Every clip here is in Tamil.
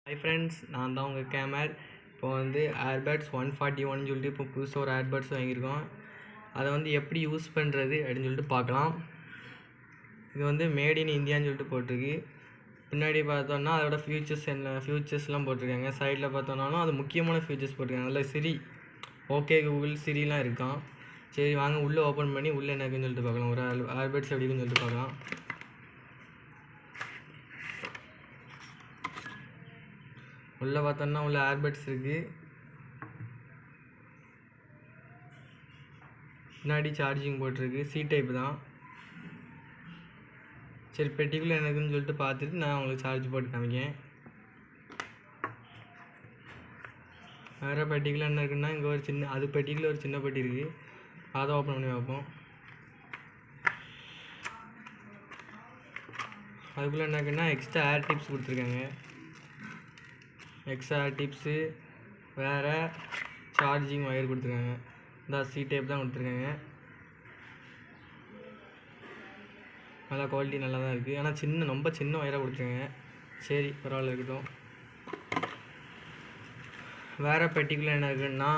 ஹாய் ஃப்ரெண்ட்ஸ், நான் தான் உங்கள் கேமர். இப்போ வந்து ஏர்பட்ஸ் 141 சொல்லிட்டு இப்போ புதுசாக ஒரு ஏர்பட்ஸ் வாங்கியிருக்கோம். அதை வந்து எப்படி யூஸ் பண்ணுறது அப்படின்னு சொல்லிட்டு பார்க்கலாம். இது வந்து மேட் இன் இந்தியான்னு சொல்லிட்டு போட்டிருக்கு. பின்னாடி பார்த்தோன்னா அதோட ஃபியூச்சர்ஸ்லாம் போட்டிருக்காங்க. சைடில் பார்த்தோன்னாலும் அது முக்கியமான ஃபியூச்சர்ஸ் போட்டிருக்காங்க. அதில் சிரி, ஓகே கூகுள், சிரிலாம் இருக்கான். சரி வாங்க உள்ளே ஓப்பன் பண்ணி உள்ளே என்ன இருக்குன்னு சொல்லிட்டு பார்க்கலாம். ஒரு ஏர்பட்ஸ் எப்படி இருக்குன்னு சொல்லிட்டு பார்க்கலாம். உள்ளே பார்த்தோன்னா உள்ள ஏர்பட்ஸ் இருக்குது. பின்னாடி சார்ஜிங் போட்டிருக்கு. சி டைப் தான். சரி பெட்டிக்குள்ளே எனக்குன்னு சொல்லிட்டு பார்த்துட்டு நான் உங்களுக்கு சார்ஜ் போட்டு காமிக்கேன். வேறு பெட்டிக்குள்ளே என்ன இருக்குன்னா இங்கே ஒரு சின்ன பெட்டிக்குள்ளே ஒரு சின்ன பெட்டி இருக்குது. அதை ஓப்பன் பண்ணி பார்ப்போம். அதுக்குள்ளே என்ன இருக்குன்னா எக்ஸ்ட்ரா ஏர் டிப்ஸ் கொடுத்துருக்காங்க. எக்ஸ்ட்ரா ஏர் டிப்ஸு, வேறு சார்ஜிங் ஒயர் கொடுத்துருக்காங்க. இந்த சி டைப் தான் கொடுத்துருக்காங்க. நல்லா குவாலிட்டி நல்லா தான் இருக்குது. ஆனால் ரொம்ப சின்ன ஒயராக கொடுத்துருக்காங்க. சரி பரவாயில்ல இருக்கட்டும். வேறு பெட்டிக்குள்ளே என்ன இருக்குன்னா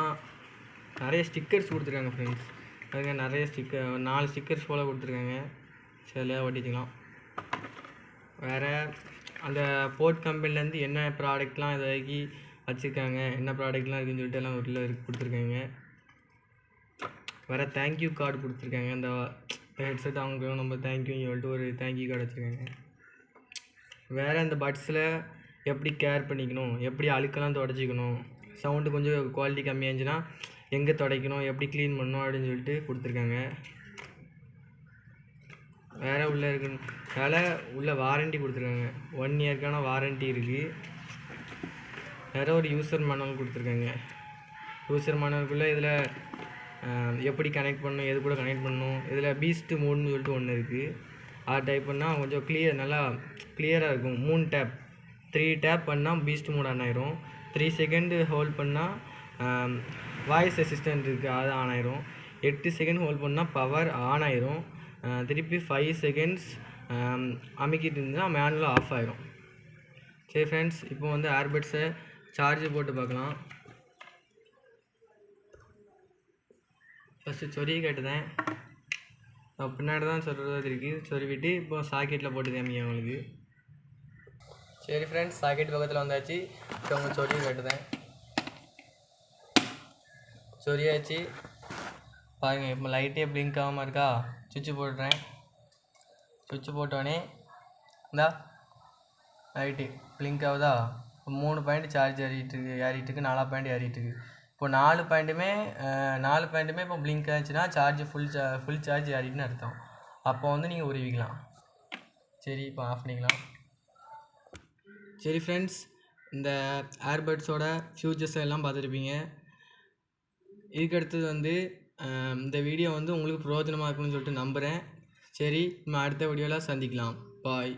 நிறைய ஸ்டிக்கர்ஸ் கொடுத்துருக்காங்க ஃப்ரெண்ட்ஸ். அதுங்க நிறைய 4 ஸ்டிக்கர்ஸ் போல் கொடுத்துருக்காங்க. சரியா ஒட்டிக்கலாம். வேறு அந்த போர்ட் கம்பெனிலேருந்து என்ன ப்ராடக்ட்லாம் இது வரைக்கும் வச்சுருக்காங்க, என்ன ப்ராடக்ட்லாம் இருக்குதுன்னு சொல்லிட்டு எல்லாம் உள்ள கொடுத்துருக்காங்க. வேறு தேங்க்யூ கார்டு கொடுத்துருக்காங்க. அந்த ஹெட்செட் அவங்களுக்கு நம்ம தேங்க்யூன்னு சொல்லிட்டு ஒரு தேங்க்யூ கார்டு வச்சுருக்காங்க. வேறு இந்த பட்ஸில் எப்படி கேர் பண்ணிக்கணும், எப்படி அழுக்கெல்லாம் துடைச்சிக்கணும், சவுண்டு கொஞ்சம் குவாலிட்டி கம்மியாக இருந்துச்சுன்னா எங்கே துடைக்கணும், எப்படி க்ளீன் பண்ணணும் அப்படின்னு சொல்லிட்டு கொடுத்துருக்காங்க. வேறு உள்ள வாரண்ட்டி கொடுத்துருக்காங்க. 1 இயர்க்கான வாரண்ட்டி இருக்குது. வேறு ஒரு யூசர் மேனுவல் கொடுத்துருக்காங்க. யூசர் மேனுவலுக்குள்ளே இதில் எப்படி கனெக்ட் பண்ணணும், எது கூட கனெக்ட் பண்ணணும், இதில் பீஸ்ட் மோட்னு சொல்லிட்டு ஒன்று இருக்குது. அதை டைப் பண்ணால் கொஞ்சம் நல்லா கிளியராக இருக்கும். 3 டேப் 3 டேப் பண்ணால் பீஸ்ட் மோட் ஆன் ஆயிரும். 3 செகண்டு ஹோல்ட் பண்ணால் வாய்ஸ் அசிஸ்டன்ட் இருக்குது, அது ஆன் ஆயிரும். 8 செகண்ட் ஹோல்ட் பண்ணால் பவர் ஆன் ஆயிரும். திருப்பி 5 செகண்ட்ஸ் அமைக்கிட்டு இருந்துச்சுன்னா மேனுவலாக ஆஃப் ஆயிரும். சரி ஃப்ரெண்ட்ஸ், இப்போ வந்து ஏர்பட்ஸை சார்ஜ் போட்டு பார்க்கலாம். ஃபஸ்ட்டு சொருகி கேட்டுதேன். பின்னாடி தான் சொல்கிறது இருக்குது. சொருவிட்டு இப்போ சாக்கெட்டில் போட்டு காமிங்க அவங்களுக்கு. சரி ஃப்ரெண்ட்ஸ், சாக்கெட் பக்கத்தில் வந்தாச்சு. இப்போ அவங்க சொருகி கேட்டுதேன். சொரியாச்சு பாருங்கள். இப்போ லைட்டே பிளிங்க் ஆகாமல் இருக்கா. சுவிட்சு போடுறேன். சுவிட்சு போட்டோடனே இந்தா லைட்டு பிளிங்க் ஆகுதா. இப்போ 3 பாயிண்ட் சார்ஜ் ஏறிட்டுருக்கு. 4 பாயிண்ட் ஏறிட்டுருக்கு. இப்போ 4 பாயிண்ட்டுமே இப்போ பிளிங்க் ஆச்சுன்னா சார்ஜ் ஃபுல் சார்ஜ் ஏறிட்டுன்னு அர்த்தம். அப்போ வந்து நீங்கள் உருவிக்கலாம். சரி இப்போ ஆஃப் பண்ணிக்கலாம். சரி ஃப்ரெண்ட்ஸ், இந்த ஏர்பட்ஸோட ஃபியூச்சர்ஸ் எல்லாம் பார்த்துருப்பீங்க. இதுக்கடுத்தது வந்து இந்த வீடியோ வந்து உங்களுக்கு பிரயோஜனமாக இருக்குன்னு சொல்லிட்டு நம்புகிறேன். சரி, நம்ம அடுத்த வீடியோவில் சந்திக்கலாம். பாய்.